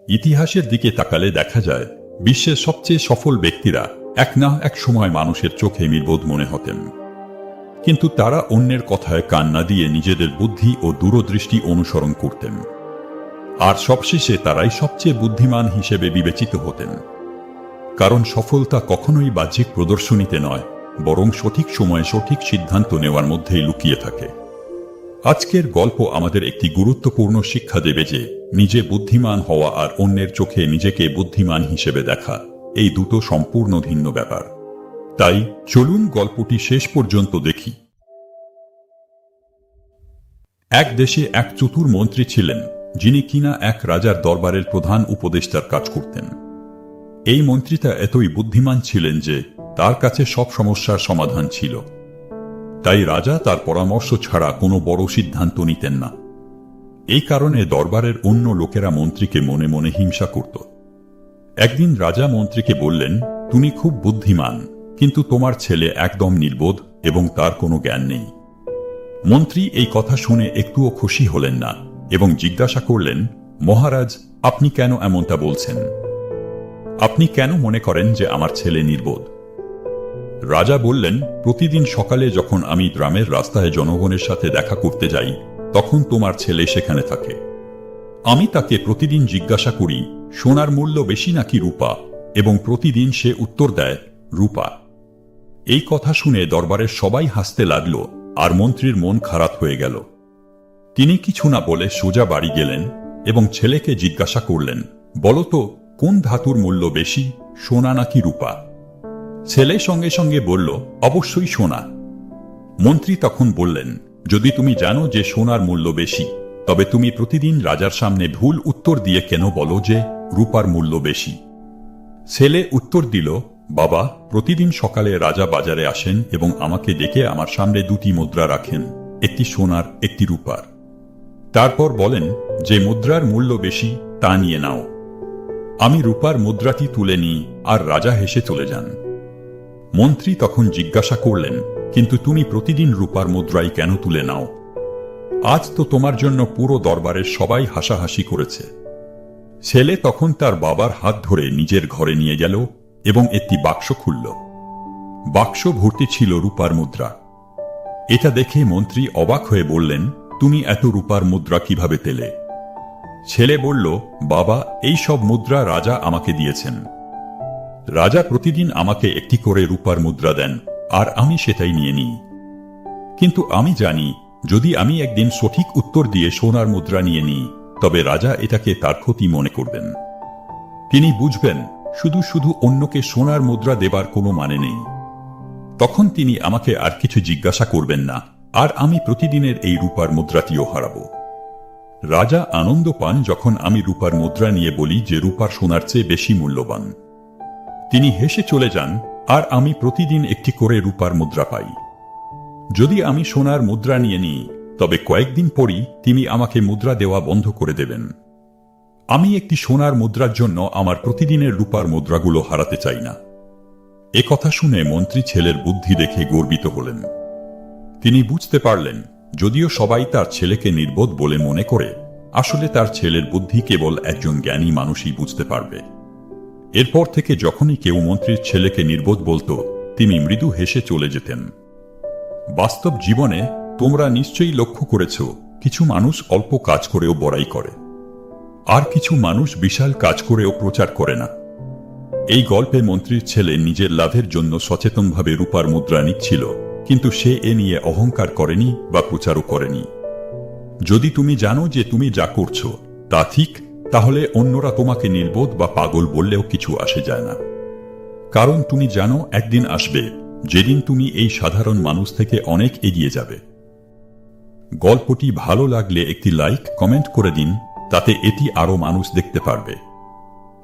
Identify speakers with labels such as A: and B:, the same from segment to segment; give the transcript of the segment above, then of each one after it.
A: ইতিহাসের দিকে তাকালে দেখা যায় বিশ্বের সবচেয়ে সফল ব্যক্তিরা এক না এক সময় মানুষের চোখে নির্বোধ মনে হতেন, কিন্তু তারা অন্যের কথায় কান না দিয়ে নিজেদের বুদ্ধি ও দূরদৃষ্টি অনুসরণ করতেন, আর সবশেষে তারাই সবচেয়ে বুদ্ধিমান হিসেবে বিবেচিত হতেন। কারণ সফলতা কখনোই বাহ্যিক প্রদর্শনীতে নয়, বরং সঠিক সময়ে সঠিক সিদ্ধান্ত নেওয়ার মধ্যেই লুকিয়ে থাকে। আজকের গল্প আমাদের একটি গুরুত্বপূর্ণ শিক্ষা দেবে যে নিজে বুদ্ধিমান হওয়া আর অন্যের চোখে নিজেকে বুদ্ধিমান হিসেবে দেখা এই দুটো সম্পূর্ণ ভিন্ন ব্যাপার। তাই চলুন গল্পটি শেষ পর্যন্ত দেখি। এক দেশে এক চতুর মন্ত্রী ছিলেন, যিনি কিনা এক রাজার দরবারের প্রধান উপদেষ্টার কাজ করতেন। এই মন্ত্রীটা এতই বুদ্ধিমান ছিলেন যে তার কাছে সব সমস্যার সমাধান ছিল। তাই রাজা তার পরামর্শ ছাড়া কোনো বড় সিদ্ধান্ত নিতেন না। এই কারণে দরবারের অন্য লোকেরা মন্ত্রীকে মনে মনে হিংসা করত। একদিন রাজা মন্ত্রীকে বললেন, তুমি খুব বুদ্ধিমান, কিন্তু তোমার ছেলে একদম নির্বোধ এবং তার কোনো জ্ঞান নেই। মন্ত্রী এই কথা শুনে একটুও খুশি হলেন না এবং জিজ্ঞাসা করলেন, মহারাজ, আপনি কেন এমনটা বলছেন? আপনি কেন মনে করেন যে আমার ছেলে নির্বোধ? রাজা বললেন, প্রতিদিন সকালে যখন আমি গ্রামের রাস্তায় জনগণের সাথে দেখা করতে যাই, তখন তোমার ছেলে সেখানে থাকে। আমি তাকে প্রতিদিন জিজ্ঞাসা করি, সোনার মূল্য বেশি নাকি রূপা, এবং প্রতিদিন সে উত্তর দেয়, রূপা। এই কথা শুনে দরবারের সবাই হাসতে লাগলো আর মন্ত্রীর মন খারাপ হয়ে গেল। তিনি কিছু না বলে সোজা বাড়ি গেলেন এবং ছেলেকে জিজ্ঞাসা করলেন, বলতো, কোন ধাতুর মূল্য বেশি, সোনা নাকি রূপা? ছেলে সঙ্গে সঙ্গে বলল, অবশ্যই সোনা। মন্ত্রী তখন বললেন, যদি তুমি জানো যে সোনার মূল্য বেশি, তবে তুমি প্রতিদিন রাজার সামনে ভুল উত্তর দিয়ে কেন বলো যে রূপার মূল্য বেশি? ছেলে উত্তর দিল, বাবা, প্রতিদিন সকালে রাজা বাজারে আসেন এবং আমাকে ডেকে আমার সামনে দুটি মুদ্রা রাখেন, একটি সোনার, একটি রূপার। তারপর বলেন, যে মুদ্রার মূল্য বেশি তা নিয়ে নাও। আমি রূপার মুদ্রাটি তুলে নিই আর রাজা হেসে চলে যান। মন্ত্রী তখন জিজ্ঞাসা করলেন, কিন্তু তুমি প্রতিদিন রূপার মুদ্রাই কেন তুলে নাও? আজ তো তোমার জন্য পুরো দরবারের সবাই হাসাহাসি করেছে। ছেলে তখন তার বাবার হাত ধরে নিজের ঘরে নিয়ে গেল এবং একটি বাক্স খুলল। বাক্স ভর্তি ছিল রূপার মুদ্রা। এটা দেখে মন্ত্রী অবাক হয়ে বললেন, তুমি এত রূপার মুদ্রা কিভাবে পেলে? ছেলে বলল, বাবা, এই সব মুদ্রা রাজা আমাকে দিয়েছেন। রাজা প্রতিদিন আমাকে একটি করে রূপার মুদ্রা দেন আর আমি সেটাই নিয়ে নিই। কিন্তু আমি জানি, যদি আমি একদিন সঠিক উত্তর দিয়ে সোনার মুদ্রা নিয়ে নিই, তবে রাজা এটাকে তার ক্ষতি মনে করবেন। তিনি বুঝবেন শুধু শুধু অন্যকে সোনার মুদ্রা দেবার কোনো মানে নেই। তখন তিনি আমাকে আর কিছু জিজ্ঞাসা করবেন না, আর আমি প্রতিদিনের এই রূপার মুদ্রাটিও হারাব। রাজা আনন্দ পান যখন আমি রূপার মুদ্রা নিয়ে বলি যে রূপার সোনার চেয়ে বেশি মূল্যবান। তিনি হেসে চলে যান আর আমি প্রতিদিন একটি করে রূপার মুদ্রা পাই। যদি আমি সোনার মুদ্রা নিয়ে নিই, তবে কয়েকদিন পরই তিনি আমাকে মুদ্রা দেওয়া বন্ধ করে দেবেন। আমি একটি সোনার মুদ্রার জন্য আমার প্রতিদিনের রূপার মুদ্রাগুলো হারাতে চাই না। এ কথা শুনে মন্ত্রী ছেলের বুদ্ধি দেখে গর্বিত হলেন। তিনি বুঝতে পারলেন, যদিও সবাই তার ছেলেকে নির্বোধ বলে মনে করে, আসলে তার ছেলের বুদ্ধি কেবল একজন জ্ঞানী মানুষই বুঝতে পারবে। এরপর থেকে যখনই কেউ মন্ত্রীর ছেলেকে নির্বোধ বলতো, তিনি মৃদু হেসে চলে যেতেন। বাস্তব জীবনে তোমরা নিশ্চয়ই লক্ষ্য করেছ, কিছু মানুষ অল্প কাজ করেও বড়াই করে, আর কিছু মানুষ বিশাল কাজ করেও প্রচার করে না। এই গল্পে মন্ত্রীর ছেলে নিজের লাভের জন্য সচেতনভাবে রূপার মুদ্রা নিচ্ছিল, কিন্তু সে এ নিয়ে অহংকার করেনি বা প্রচারও করেনি। যদি তুমি জানো যে তুমি যা করছো তা ঠিক, তাহলে অন্যরা তোমাকে নির্বোধ বা পাগল বললেও কিছু আসে যায় না। কারণ তুমি জানো একদিন আসবে যেদিন তুমি এই সাধারণ মানুষ থেকে অনেক এগিয়ে যাবে। গল্পটি ভালো লাগলে একটি লাইক, কমেন্ট করে দিন, তাতে এটি আরো মানুষ দেখতে পারবে।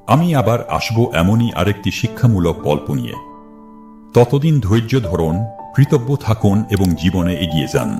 A: আমি আবার আসব এমনই আরেকটি শিক্ষামূলক গল্প নিয়ে। ততদিন ধৈর্য ধরুন, কৃতজ্ঞ থাকুন এবং জীবনে এগিয়ে যান।